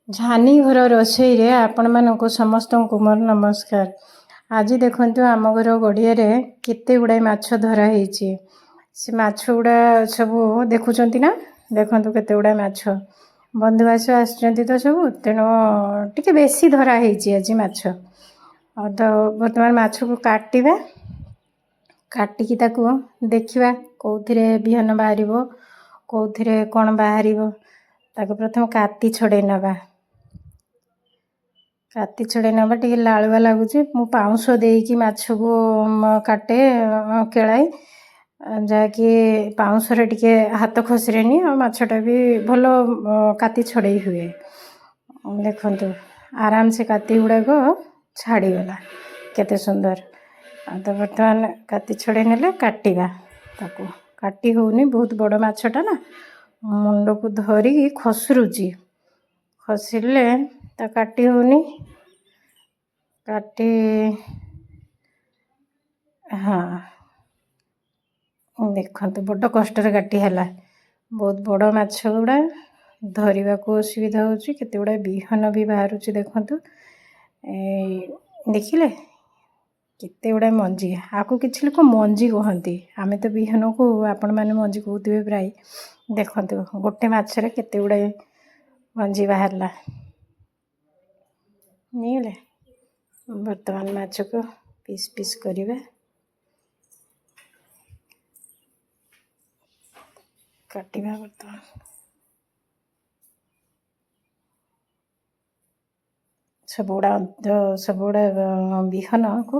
झानी घर रोषेई रे आपण मानक समस्त को मोर नमस्कार। आज देखंतु आम घर गड़िया केते गुड़ाई माछ धरा होईची। से माछ गुड़ा सब देखुचंती ना, देखंतु केते गुड़ाई माछ बंधुबास आछंती तो सब, तेणु टिके बेसी धरा होईची आज माछ। तो वर्तमान माछ को काटिबा, काटिकी ताकू देखिबा कोउथिरे बिहन बाहरिबो, कोउथिरे कोन बाहरिबो। ताकू प्रथम काटी छड़े नबा, काटी छड़े नबा। टिके लालुआ लगुच मु पाउंस देकी माछ को काटे केलाई, जाकि पाउंस रे टिके हाथ खसरेनी और माछटा भी भलो काटी छड़े हुए। देखंतु आराम से काटी गुड़ाक छाड़ी गला केते सुंदर। तो बर्तमान काटी छड़े नेले काटिबा, ताकू काटी होउनी बहुत बड़ माछटा ना, मुंड को धरी खसरुची, खसिले ता काटी होउनी। काटी हाँ देखंतु बड़ कष्ट रे काटी हला। बहुत बड़ माछ गुड़ा धरिबा को असुविधा होची, केते गुड़ा बिहन भी बाहरुची। देखंतु देखिले केते गुड़ा मंजी, आको किछि लोक मंजी कहंती, आमे तो बिहन को आपण माने मंजी कहउथिबे प्राय। देखंतु गोटे माछ रे केते गुड़ा मंजी बाहरला। नीले वर्तमान माछ को पीस पीस करिबा, काटिबा। वर्तमान सब गुड़ा बिहन को